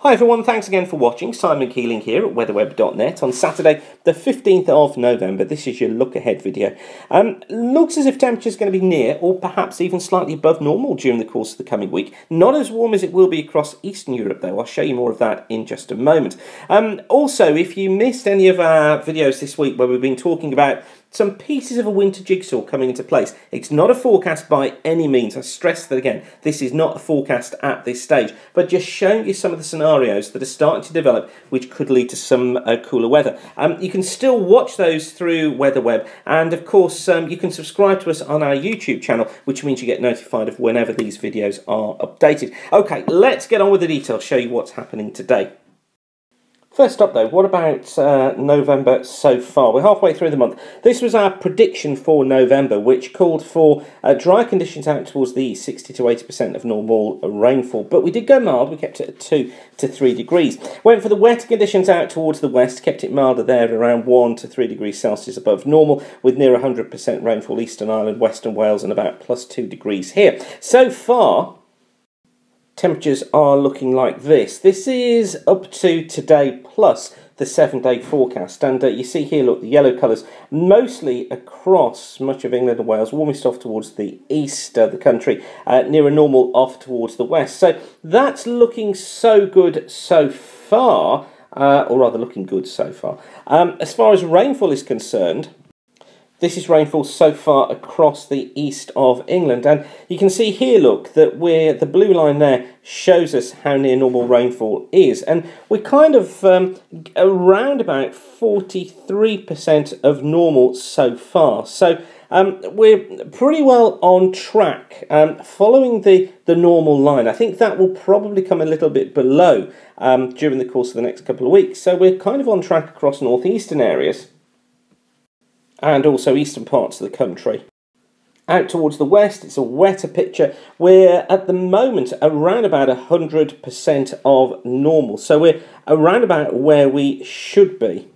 Hi everyone, thanks again for watching. Simon Keeling here at weatherweb.net on Saturday the 15th of November. This is your look ahead video. Looks as if temperature is going to be near or perhaps even slightly above normal during the course of the coming week. Not as warm as it will be across Eastern Europe though. I'll show you more of that in just a moment. Also, if you missed any of our videos this week where we've been talking about some pieces of a winter jigsaw coming into place. It's not a forecast by any means. I stress that again. This is not a forecast at this stage, but just showing you some of the scenarios that are starting to develop which could lead to some cooler weather. You can still watch those through WeatherWeb, and of course you can subscribe to us on our YouTube channel, which means you get notified of whenever these videos are updated. Okay, let's get on with the details, show you what's happening today. First up though, what about November so far? We're halfway through the month. This was our prediction for November, which called for dry conditions out towards the 60 to 80% of normal rainfall. But we did go mild, we kept it at 2 to 3 degrees. Went for the wet conditions out towards the west, kept it milder there, around 1 to 3 degrees Celsius above normal, with near 100% rainfall Eastern Ireland, Western Wales, and about +2 degrees here. So far, temperatures are looking like this. This is up to today plus the 7-day forecast, and you see here, look, the yellow colours mostly across much of England and Wales, warmest off towards the east of the country, near a normal off towards the west. So that's looking so good so far, or rather looking good so far. As far as rainfall is concerned, this is rainfall so far across the east of England, and you can see here, look, that the blue line there shows us how near normal rainfall is, and we're kind of around about 43% of normal so far. So we're pretty well on track, following the normal line. I think that will probably come a little bit below during the course of the next couple of weeks. So we're kind of on track across northeastern areas and also eastern parts of the country. Out towards the west, it's a wetter picture. We're at the moment around about 100% of normal. So we're around about where we should be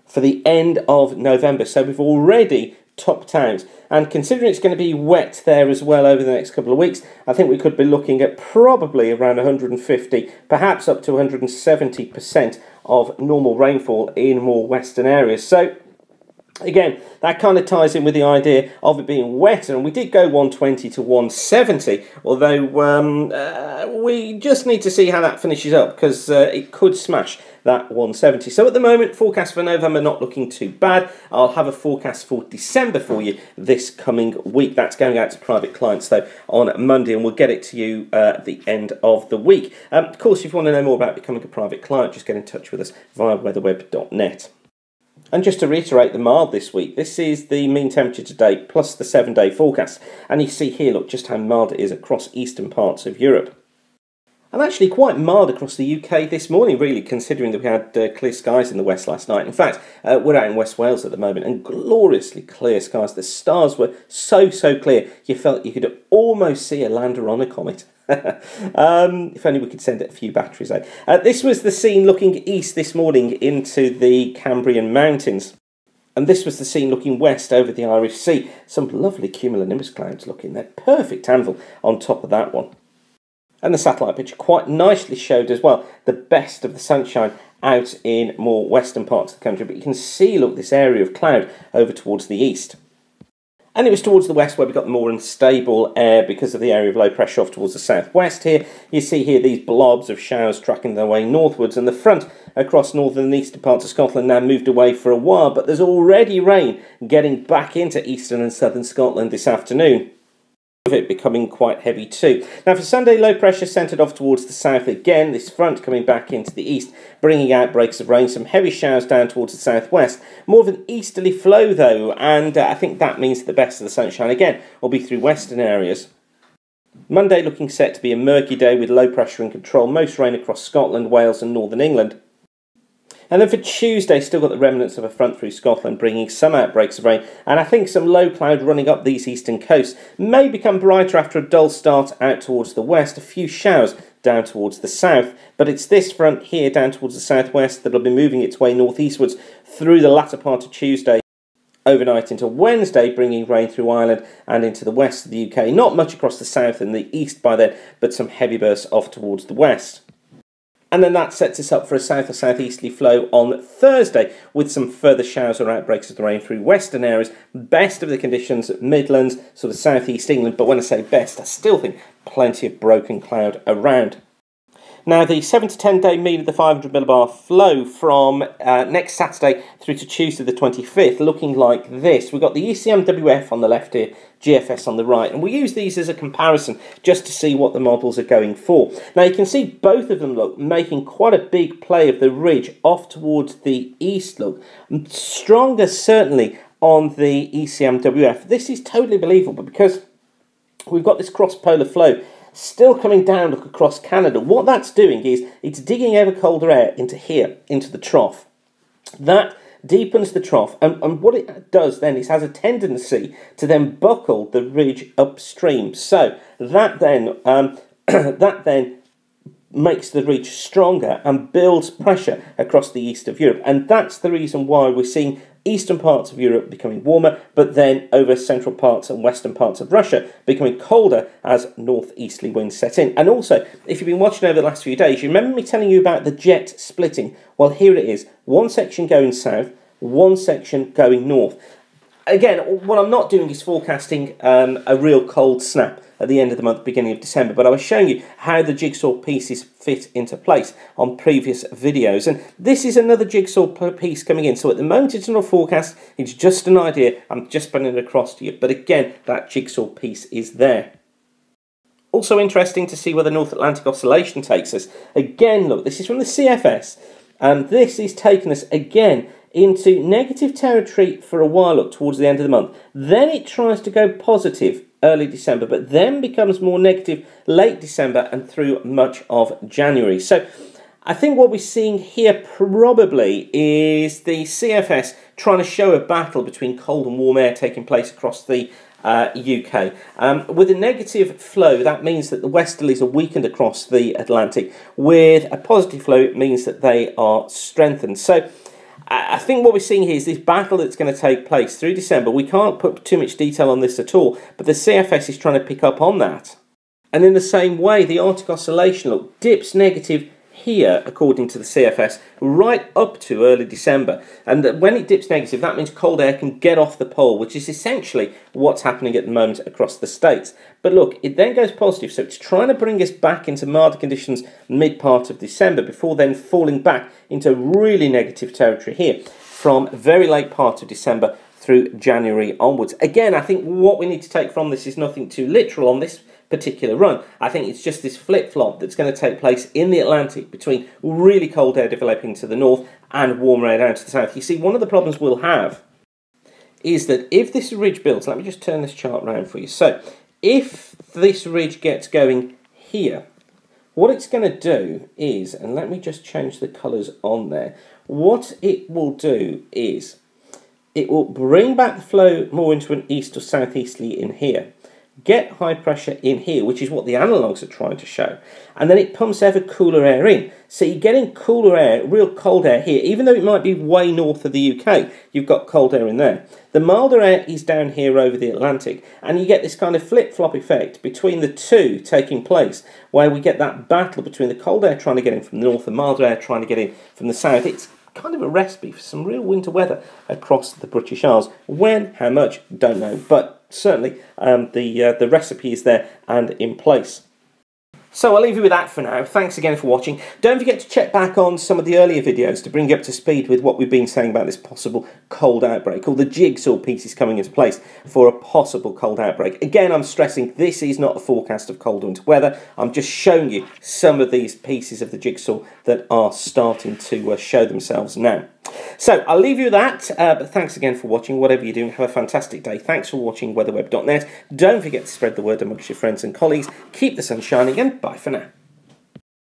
for the end of November. So we've already topped out. And considering it's going to be wet there as well over the next couple of weeks, I think we could be looking at probably around 150, perhaps up to 170% of normal rainfall in more western areas. So again, that kind of ties in with the idea of it being wetter, and we did go 120 to 170, although we just need to see how that finishes up, because it could smash that 170. So at the moment, forecast for November not looking too bad. I'll have a forecast for December for you this coming week. That's going out to private clients though on Monday, and we'll get it to you at the end of the week. Of course, if you want to know more about becoming a private client, just get in touch with us via weatherweb.net. And just to reiterate the mild this week, this is the mean temperature today plus the 7-day forecast. And you see here, look, just how mild it is across eastern parts of Europe. And actually quite mild across the UK this morning, really, considering that we had clear skies in the west last night. In fact, we're out in West Wales at the moment, and gloriously clear skies. The stars were so clear, you felt you could almost see a lander on a comet. If only we could send it a few batteries out. This was the scene looking east this morning into the Cambrian Mountains. And this was the scene looking west over the Irish Sea. Some lovely cumulonimbus clouds looking there. Perfect anvil on top of that one. And the satellite picture quite nicely showed as well the best of the sunshine out in more western parts of the country. But you can see, look, this area of cloud over towards the east. And it was towards the west where we got the more unstable air because of the area of low pressure off towards the southwest here. You see here these blobs of showers tracking their way northwards, and the front across northern and eastern parts of Scotland now moved away for a while, but there's already rain getting back into eastern and southern Scotland this afternoon, of it becoming quite heavy too. Now for Sunday, low pressure centred off towards the south again, this front coming back into the east, bringing out breaks of rain, some heavy showers down towards the southwest. More of an easterly flow though, and I think that means the best of the sunshine again will be through western areas. Monday looking set to be a murky day with low pressure in control, most rain across Scotland, Wales and northern England. And then for Tuesday, still got the remnants of a front through Scotland, bringing some outbreaks of rain, and I think some low cloud running up these eastern coasts. May become brighter after a dull start out towards the west, a few showers down towards the south, but it's this front here down towards the southwest that will be moving its way northeastwards through the latter part of Tuesday, overnight into Wednesday, bringing rain through Ireland and into the west of the UK. Not much across the south and the east by then, but some heavy bursts off towards the west. And then that sets us up for a south or southeasterly flow on Thursday, with some further showers or outbreaks of the rain through western areas. Best of the conditions at Midlands, sort of southeast England, but when I say best, I still think plenty of broken cloud around. Now, the 7 to 10 day mean of the 500 millibar flow from next Saturday through to Tuesday the 25th, looking like this. We've got the ECMWF on the left here, GFS on the right, and we use these as a comparison just to see what the models are going for. Now, you can see both of them, look, making quite a big play of the ridge off towards the east, look. Stronger, certainly, on the ECMWF. This is totally believable because we've got this cross-polar flow still coming down, look, across Canada. What that's doing is it's digging ever colder air into here, into the trough. That deepens the trough, and what it does then is has a tendency to then buckle the ridge upstream. So that then makes the ridge stronger and builds pressure across the east of Europe. And that's the reason why we're seeing eastern parts of Europe becoming warmer, but then over central parts and western parts of Russia becoming colder as northeasterly winds set in. And also, if you've been watching over the last few days, you remember me telling you about the jet splitting. Well, here it is. One section going south, one section going north. Again, what I'm not doing is forecasting a real cold snap at the end of the month, beginning of December, but I was showing you how the jigsaw pieces fit into place on previous videos, and this is another jigsaw piece coming in. So at the moment it's not a forecast, it's just an idea, I'm just putting it across to you, but again, that jigsaw piece is there. Also interesting to see where the North Atlantic Oscillation takes us. Again, look, this is from the CFS, and this is taking us again into negative territory for a while, look, towards the end of the month. Then it tries to go positive early December, but then becomes more negative late December and through much of January. So I think what we're seeing here probably is the CFS trying to show a battle between cold and warm air taking place across the UK. With a negative flow, that means that the westerlies are weakened across the Atlantic. With a positive flow, it means that they are strengthened. So I think what we're seeing here is this battle that's going to take place through December. We can't put too much detail on this at all, but the CFS is trying to pick up on that. And in the same way, the Arctic Oscillation, look, dips negative here, according to the CFS, right up to early December. And when it dips negative, that means cold air can get off the pole, which is essentially what's happening at the moment across the states. But look, it then goes positive, so it's trying to bring us back into milder conditions mid-part of December, before then falling back into really negative territory here from very late part of December through January onwards. Again, I think what we need to take from this is nothing too literal on this particular run. I think it's just this flip-flop that's going to take place in the Atlantic between really cold air developing to the north and warmer air down to the south. You see, one of the problems we'll have is that if this ridge builds, let me just turn this chart around for you. So if this ridge gets going here, what it's going to do is, and let me just change the colours on there, what it will do is it will bring back the flow more into an east or southeasterly in here, get high pressure in here, which is what the analogues are trying to show, and then it pumps ever cooler air in. So you're getting cooler air, real cold air here, even though it might be way north of the UK, you've got cold air in there. The milder air is down here over the Atlantic, and you get this kind of flip-flop effect between the two taking place, where we get that battle between the cold air trying to get in from the north and milder air trying to get in from the south. It's kind of a recipe for some real winter weather across the British Isles. When, how much, don't know, but certainly the recipe is there and in place. So I'll leave you with that for now. Thanks again for watching. Don't forget to check back on some of the earlier videos to bring you up to speed with what we've been saying about this possible cold outbreak, or the jigsaw pieces coming into place for a possible cold outbreak. Again, I'm stressing this is not a forecast of cold winter weather. I'm just showing you some of these pieces of the jigsaw that are starting to show themselves now. So I'll leave you with that, but thanks again for watching. Whatever you're doing, have a fantastic day. Thanks for watching weatherweb.net. Don't forget to spread the word amongst your friends and colleagues. Keep the sun shining, and bye for now.